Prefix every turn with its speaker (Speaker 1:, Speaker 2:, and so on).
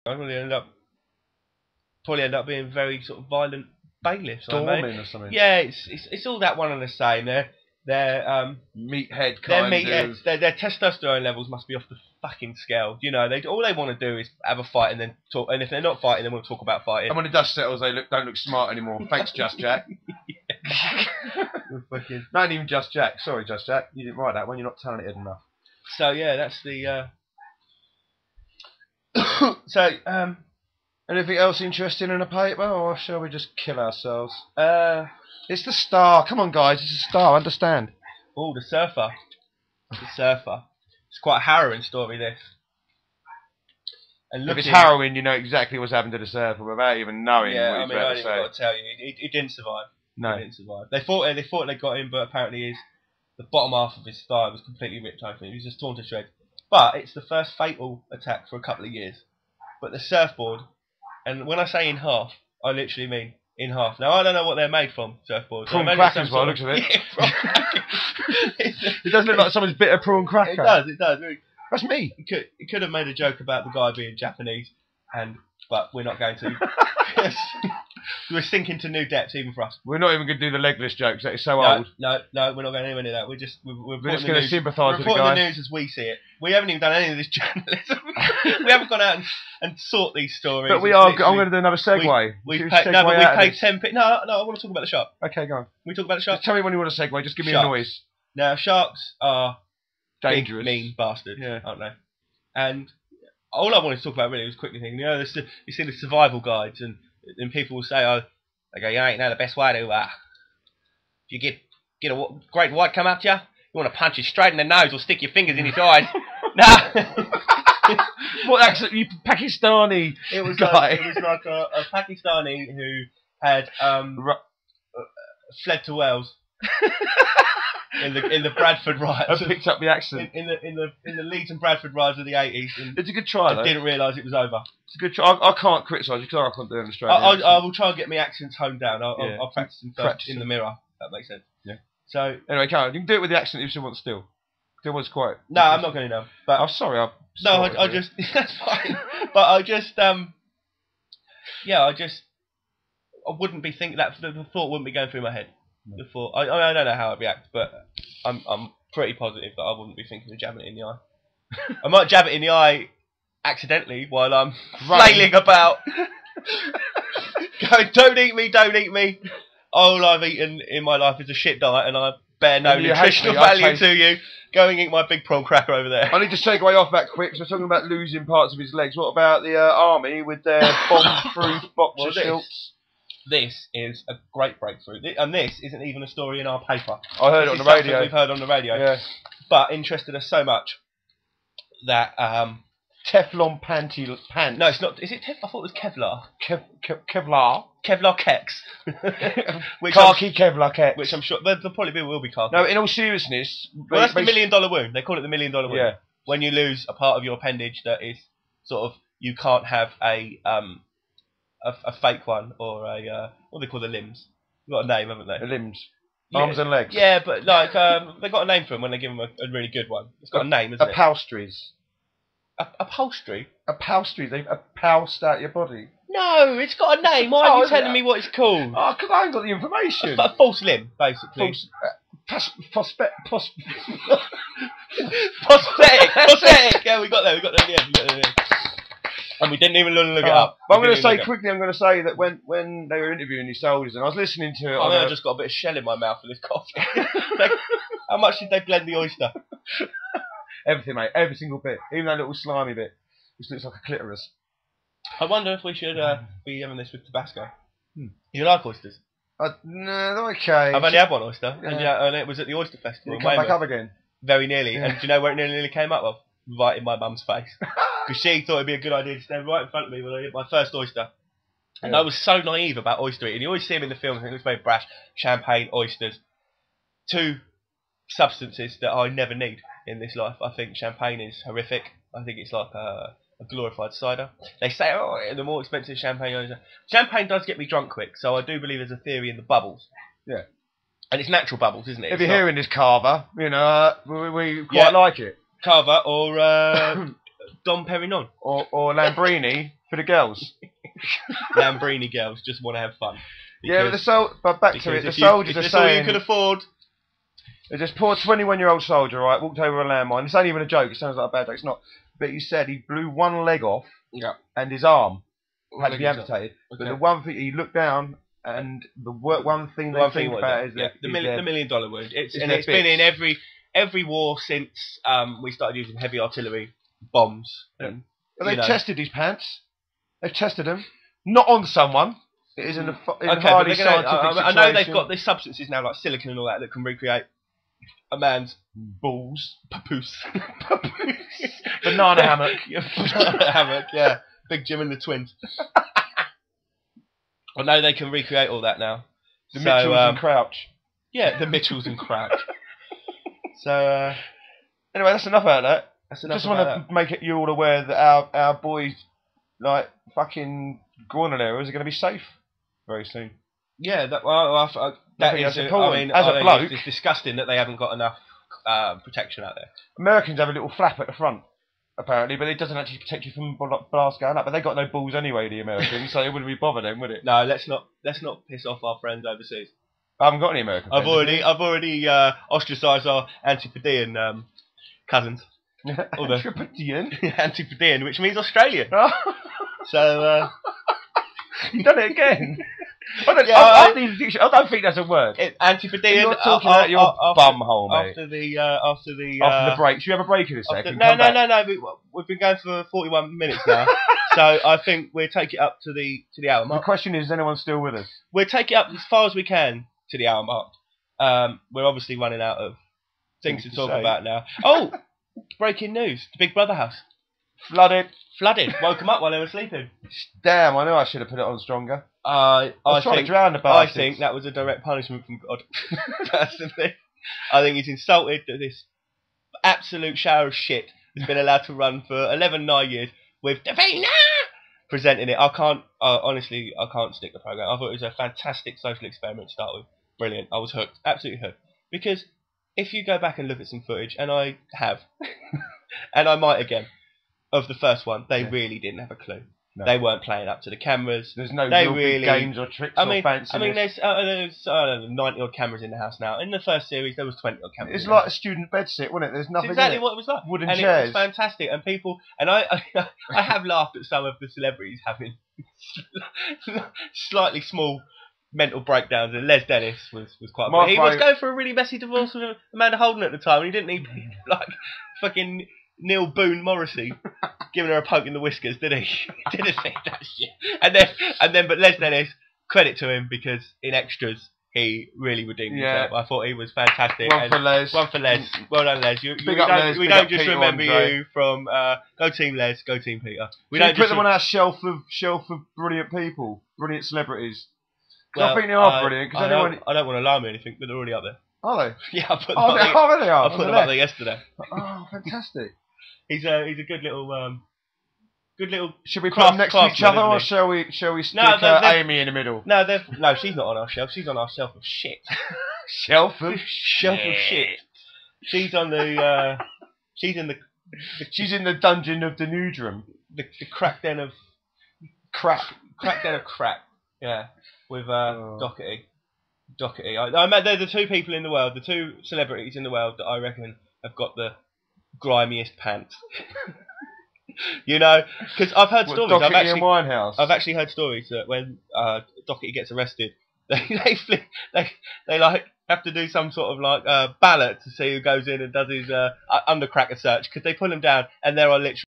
Speaker 1: Probably end up being very sort of violent bailiffs.
Speaker 2: Storming or something.
Speaker 1: Yeah, it's all that one and the same. They're
Speaker 2: meathead
Speaker 1: kind
Speaker 2: of.
Speaker 1: Their testosterone levels must be off the fucking scale. You know, all they want to do is have a fight and then talk. And if they're not fighting, they want to talk about fighting.
Speaker 2: And when the dust settles, they don't look smart anymore. Thanks, Just Jack. Not even Just Jack. Sorry, Just Jack. You didn't write that one. You're not talented enough.
Speaker 1: So yeah, that's the.
Speaker 2: Anything else interesting in the paper, or shall we just kill ourselves? It's the Star. Come on, guys. It's the Star. Understand?
Speaker 1: Oh, the surfer. The surfer. It's quite a harrowing story, this. And
Speaker 2: if it's harrowing, you know exactly what's happened to the surfer without even knowing.
Speaker 1: Yeah,
Speaker 2: what
Speaker 1: I mean, I've got to tell you, he didn't survive.
Speaker 2: No,
Speaker 1: he didn't survive. They thought they got him, but apparently the bottom half of his thigh was completely ripped open. He was just torn to shreds. But it's the first fatal attack for a couple of years. But the surfboard, and when I say in half, I literally mean in half. Now I don't know what they're made from, surfboards.
Speaker 2: Prawn crackers, by the looks of it. It does look like someone's bit of prawn cracker.
Speaker 1: It does.
Speaker 2: That's me.
Speaker 1: He could have made a joke about the guy being Japanese, but we're not going to. We're sinking to new depths even for us.
Speaker 2: We're not even going to do the legless jokes. That is so old.
Speaker 1: No, we're not going anywhere near that. We're just
Speaker 2: going to sympathise with the guy.
Speaker 1: We're reporting the news as we see it. We haven't even done any of this journalism. We haven't gone out and sought these stories.
Speaker 2: But we are. I'm going to do another segue.
Speaker 1: We paid 10p. No, I want to talk about the shark.
Speaker 2: Okay, go on.
Speaker 1: We talk about the shark.
Speaker 2: Just tell me when you want to segue. Just give me a noise.
Speaker 1: Now, sharks are
Speaker 2: dangerous,
Speaker 1: big, mean bastards, aren't they? And all I wanted to talk about really was quickly thinking, you see the survival guides, and people will say, they go, you ain't know the best way to, if you get a great white come up to you, you want to punch it straight in the nose or stick your fingers in his eyes. No.
Speaker 2: What accent? You Pakistani guy?
Speaker 1: It was like a Pakistani who had fled to Wales. In the Bradford riots,
Speaker 2: I picked up the accent
Speaker 1: in the Leeds and Bradford riots of the 80s.
Speaker 2: It's a good try, though.
Speaker 1: I didn't realise it was over.
Speaker 2: It's a good try. I can't criticise you because I can't do it in Australia.
Speaker 1: I will try and get my accents honed down. I'll practice them first in the mirror. That makes sense.
Speaker 2: Yeah.
Speaker 1: So
Speaker 2: anyway, Karen, you can do it with the accent if you want. Still was quite.
Speaker 1: No, I'm not going to know. But
Speaker 2: I'm sorry.
Speaker 1: I just that's fine. But I wouldn't be thinking that. The thought wouldn't be going through my head. Before I don't know how I'd react, but I'm pretty positive that I wouldn't be thinking of jabbing it in the eye. I might jab it in the eye accidentally while I'm flailing about, going, don't eat me. All I've eaten in my life is a shit diet, and I bear no nutritional value to you. Go and eat my big prawn cracker over there.
Speaker 2: I need to segue off that quick. So we're talking about losing parts of his legs. What about the army with their bomb-proof boxer shorts?
Speaker 1: This is a great breakthrough, and this isn't even a story in our paper.
Speaker 2: I heard it on the radio.
Speaker 1: We've heard on the radio,
Speaker 2: yeah.
Speaker 1: But interested us so much that
Speaker 2: Teflon pants.
Speaker 1: No, it's not. Is it I thought it was Kevlar.
Speaker 2: Kevlar.
Speaker 1: Kevlar Kex.
Speaker 2: Khaki Kevlar Kex.
Speaker 1: Which I'm sure there probably will be khaki.
Speaker 2: No, in all seriousness.
Speaker 1: Well, that's the $1 million wound. They call it the $1 million wound.
Speaker 2: Yeah.
Speaker 1: When you lose a part of your appendage that is sort of, you can't have a fake one, or what do they call the limbs? They've got a name, haven't they?
Speaker 2: The limbs. Arms and legs.
Speaker 1: Yeah, but like they've got a name for them when they give them a really good one. It's got a name, isn't it?
Speaker 2: Upholsteries.
Speaker 1: Upholstery?
Speaker 2: Upholstery. They upholster out your body.
Speaker 1: No, it's got a name. Why are you telling me what it's called?
Speaker 2: Oh, because I ain't got the information.
Speaker 1: A false limb, basically.
Speaker 2: Prosthetic.
Speaker 1: Prosthetic. Yeah, we got there. Yeah. And we didn't even look it up.
Speaker 2: But I'm going to say that when they were interviewing these soldiers, and I was listening to it,
Speaker 1: I just got a bit of shell in my mouth for this coffee. How much did they blend the oyster?
Speaker 2: Everything, mate. Every single bit. Even that little slimy bit. Which looks like a clitoris.
Speaker 1: I wonder if we should be having this with Tabasco. You like oysters?
Speaker 2: No, okay.
Speaker 1: I've only had one oyster, and it was at the Oyster Festival.
Speaker 2: Did it come back up again?
Speaker 1: Very nearly. Yeah. And do you know where it nearly came up of? Right in my mum's face. Because she thought it'd be a good idea to stand right in front of me when I hit my first oyster. And I was so naive about oyster eating. You always see them in the films, and it looks very brash. Champagne, oysters. Two substances that I never need in this life. I think champagne is horrific. I think it's like a glorified cider. They say, the more expensive champagne. Champagne does get me drunk quick, so I do believe there's a theory in the bubbles.
Speaker 2: Yeah.
Speaker 1: And it's natural bubbles, isn't it?
Speaker 2: If you're hearing this, Carver, we quite like it.
Speaker 1: Carver or Dom Perignon.
Speaker 2: Or Lambrini. for the girls.
Speaker 1: Lambrini girls just want to have fun.
Speaker 2: Yeah, but back to it. The soldiers are saying,
Speaker 1: all you can afford.
Speaker 2: There's this poor 21-year-old soldier, right, walked over a landmine. It's only even a joke. It sounds like a bad joke. It's not. But he said he blew one leg off, and his arm had to be amputated. Okay. But the one thing, he looked down, and one thing they think about is
Speaker 1: the $1 million wound. It's been in every war since we started using heavy artillery bombs. And
Speaker 2: they've tested these pants. They've tested them, not on someone. It is in a highly scientific situation.
Speaker 1: I know they've got these substances now, like silicon and all that can recreate a man's balls, papoose,
Speaker 2: banana hammock,
Speaker 1: banana hammock, yeah, Big Jim and the twins. I know they can recreate all that now.
Speaker 2: The Mitchells and Crouch.
Speaker 1: Yeah, the Mitchells and Crouch. So
Speaker 2: anyway, that's enough about that. Just want to make you all aware that our boys, like fucking Guantanamo, are going to be safe very soon.
Speaker 1: Yeah, that is important. As a bloke, it's disgusting that they haven't got enough protection out there.
Speaker 2: Americans have a little flap at the front, apparently, but it doesn't actually protect you from blast going up. But they got no balls anyway, the Americans, so it wouldn't be bothered them, would it?
Speaker 1: No, let's not piss off our friends overseas.
Speaker 2: I haven't got any American friends.
Speaker 1: I've already ostracised our Antipodean cousins. Antipodean, which means Australian. So
Speaker 2: you've done it again. I don't think that's a word.
Speaker 1: Antipodean.
Speaker 2: You're talking about your bumhole, mate.
Speaker 1: After the
Speaker 2: break. Should we have a break in a second?
Speaker 1: No. We've been going for 41 minutes now, so I think we'll take it up to the hour mark.
Speaker 2: The question is anyone still with us?
Speaker 1: We'll take it up as far as we can to the hour mark. We're obviously running out of things to talk about now. Oh, breaking news: the Big Brother house flooded. Woke them up while they were sleeping.
Speaker 2: Damn! I knew I should have put it on stronger.
Speaker 1: I
Speaker 2: think
Speaker 1: that was a direct punishment from God. Personally, I think he's insulted that this absolute shower of shit has been allowed to run for 11 years with Davina presenting it. Honestly, I can't stick the program. I thought it was a fantastic social experiment to start with. Brilliant. I was hooked, absolutely hooked. Because if you go back and look at some footage, and I have, and I might again, of the first one, they really didn't have a clue. No. They weren't playing up to the cameras.
Speaker 2: There's no real big games or tricks or fancy.
Speaker 1: There's 90 odd cameras in the house now. In the first series, there was 20 odd cameras.
Speaker 2: It's like a student bed sit, wasn't it? There's nothing.
Speaker 1: It's exactly what it was like.
Speaker 2: Wooden
Speaker 1: It
Speaker 2: chairs.
Speaker 1: was fantastic, and people. And I have laughed at some of the celebrities having slightly small mental breakdowns, and Les Dennis was quite. He was going for a really messy divorce with Amanda Holden at the time, and he didn't need like fucking Neil Boone Morrissey giving her a poke in the whiskers, did he? He didn't think that shit. But Les Dennis, credit to him, because in extras he really redeemed himself. I thought he was fantastic.
Speaker 2: One for Les.
Speaker 1: Well done, Les. We don't just remember you from Go Team Les, Go Team Peter. We don't
Speaker 2: put them on our shelf of brilliant people, brilliant celebrities. Well, I think they are brilliant.
Speaker 1: I don't want to alarm you or anything, but they're already up there.
Speaker 2: Are they?
Speaker 1: Yeah, I put them up there. I put them up there yesterday.
Speaker 2: Oh, fantastic.
Speaker 1: He's a good little.
Speaker 2: Should we put them next to each other, or shall we stick Amy in the middle?
Speaker 1: No, she's not on our shelf. She's on our shelf of shit.
Speaker 2: Shelf of shit.
Speaker 1: She's on the. She's in the dungeon of the Nudrum. The crack den of crap. Crack den of crap. Yeah, with Doherty. They're the two people in the world, the two celebrities in the world that I reckon have got the grimiest pants. You know, because I've heard stories.
Speaker 2: Doherty and Winehouse.
Speaker 1: I've actually heard stories that when Doherty gets arrested, they like have to do some sort of like ballot to see who goes in and does his undercracker search, because they pull him down and there are literally